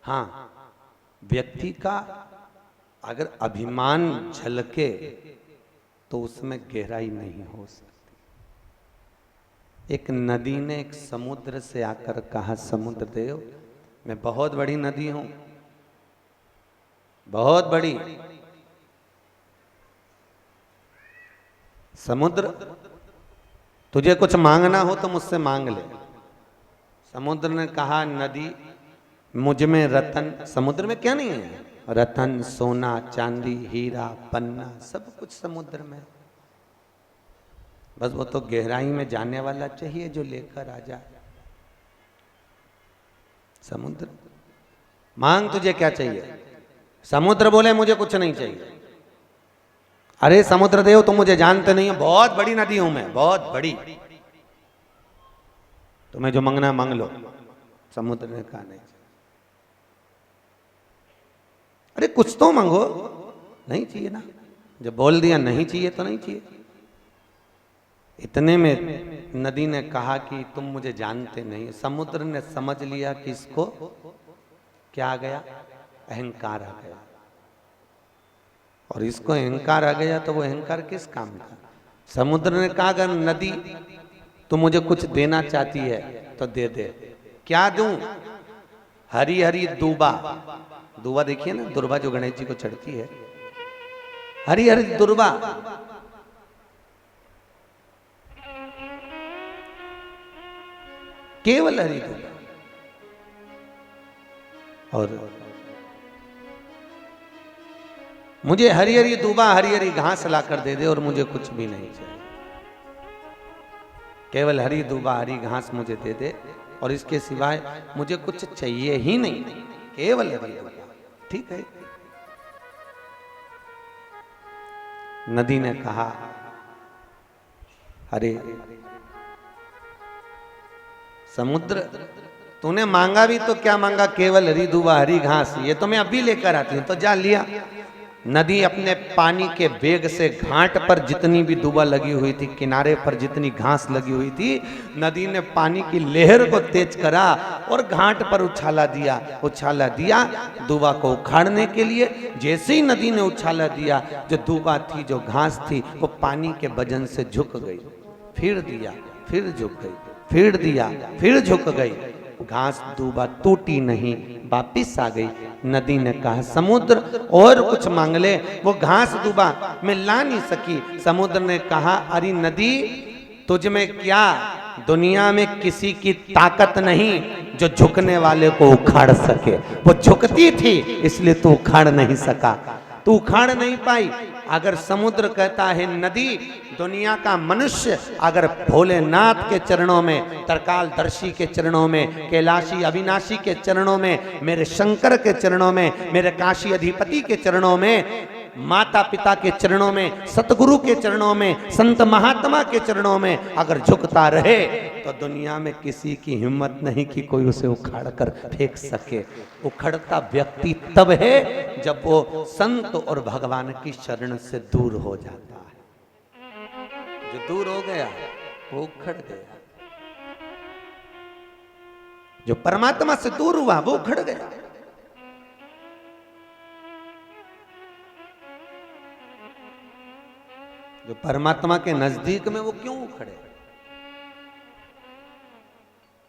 हाँ, व्यक्ति का अगर अभिमान झलके तो उसमें गहराई नहीं हो सकती। एक नदी ने एक समुद्र से आकर कहा, समुद्र देव मैं बहुत बड़ी नदी हूं, बहुत बड़ी। समुद्र तुझे कुछ मांगना हो तो मुझसे मांग ले। समुद्र ने कहा, नदी मुझ में रतन, समुद्र में क्या नहीं है, रतन सोना चांदी हीरा पन्ना सब कुछ समुद्र में, बस वो तो गहराई में जाने वाला चाहिए जो लेकर आ जाए। समुद्र मांग तुझे क्या चाहिए? समुद्र बोले मुझे कुछ नहीं चाहिए। अरे समुद्र देव तुम मुझे जानते नहीं हो, बहुत बड़ी नदी हूं मैं, बहुत बड़ी, तुम्हें जो मांगना मांग लो। समुद्र ने कहा नहीं। अरे कुछ तो मांगो। नहीं चाहिए ना, जब बोल दिया नहीं चाहिए तो नहीं चाहिए। इतने में नदी ने कहा कि तुम मुझे जानते नहीं। समुद्र ने समझ लिया कि इसको क्या आ गया, अहंकार आ गया। और इसको अहंकार आ गया तो वो अहंकार किस काम का? समुद्र ने कहा, अगर नदी तो मुझे कुछ देना चाहती है तो दे दे। क्या दूं? हरी हरी दूबा, दूबा देखिए ना, दुर्बा जो गणेश जी को चढ़ती है, हरी हरी दुर्बा। केवल हरी दूबा। और मुझे हरी हरी दूबा हरी हरी घास लाकर दे दे और मुझे कुछ भी नहीं चाहिए। केवल हरी दूबा हरी घास मुझे दे दे और इसके सिवाय मुझे कुछ चाहिए ही नहीं, केवल हरी दूबा। ठीक है। नदी ने कहा, अरे समुद्र तूने मांगा भी तो क्या मांगा, केवल हरी दूबा हरी घास, ये तो मैं अभी लेकर आती हूं। तो जा लिया। नदी अपने पानी के वेग से घाट पर जितनी भी दूबा लगी हुई थी, किनारे पर जितनी घास लगी हुई थी, नदी ने पानी की लहर को तेज करा और घाट पर उछाला दिया दूबा को उखाड़ने के लिए। जैसे ही नदी ने उछाला दिया, जो दूबा थी, जो घास थी, वो पानी के वजन से झुक गई। फिर दिया, फिर झुक गई, फिर दिया, फिर झुक गई। घास दूबा टूटी नहीं, वापिस आ गई। नदी ने कहा, समुद्र और कुछ मांग ले। वो घास दूबा मैं ला नहीं सकी। समुद्र ने कहा, अरे नदी तुझ में क्या, दुनिया में किसी की ताकत नहीं जो झुकने वाले को उखाड़ सके। वो झुकती थी इसलिए तू उखाड़ नहीं सका, तू उखाड़ नहीं पाई। अगर समुद्र कहता है, नदी दुनिया का मनुष्य अगर भोलेनाथ के चरणों में, तरकालदर्शी के चरणों में, कैलाशी अविनाशी के चरणों में, मेरे शंकर के चरणों में, मेरे काशी अधिपति के चरणों में, माता पिता के चरणों में, सतगुरु के चरणों में, संत महात्मा के चरणों में अगर झुकता रहे तो दुनिया में किसी की हिम्मत नहीं कि कोई उसे उखाड़ कर फेंक सके। उखड़ता व्यक्ति तब है जब वो संत और भगवान की शरण से दूर हो जाता है। जो दूर हो गया वो उखड़ गया, जो परमात्मा से दूर हुआ वो उखड़ गया। जो परमात्मा के नजदीक में वो क्यों उखड़े?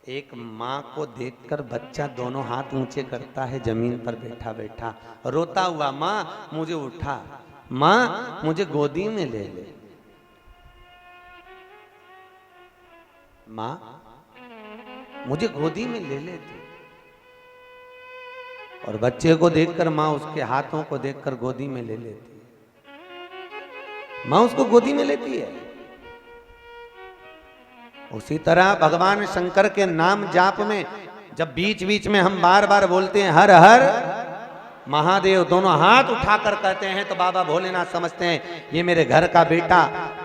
एक माँ को देखकर बच्चा दोनों हाथ ऊंचे करता है, जमीन पर बैठा बैठा रोता हुआ, माँ मुझे उठा, माँ मुझे गोदी में ले ले। माँ मुझे गोदी में ले लेती। और बच्चे को देखकर माँ उसके हाथों को देखकर गोदी में ले लेती है। माँ उसको गोदी में लेती है। उसी तरह भगवान शंकर के नाम जाप में जब बीच बीच में हम बार बार बोलते हैं हर हर महादेव, दोनों हाथ उठाकर कहते हैं, तो बाबा भोलेनाथ समझते हैं ये मेरे घर का बेटा,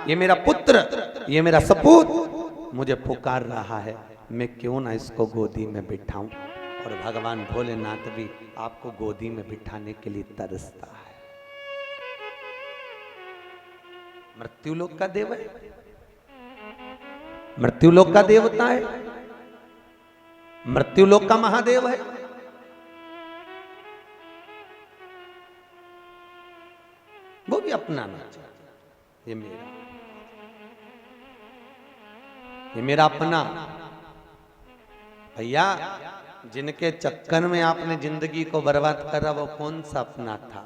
ये मेरा पुत्र, ये मेरा सपूत मुझे पुकार रहा है, मैं क्यों ना इसको गोदी में बिठाऊं। और भगवान भोलेनाथ भी आपको गोदी में बिठाने के लिए तरसता है। मृत्युलोक का देव है, मृत्युलोक का देवता है, मृत्युलोक का महादेव है। वो भी अपनाना चाहता, ये मेरा अपना। भैया जिनके चक्कर में आपने जिंदगी को बर्बाद करा वो कौन सा अपना था?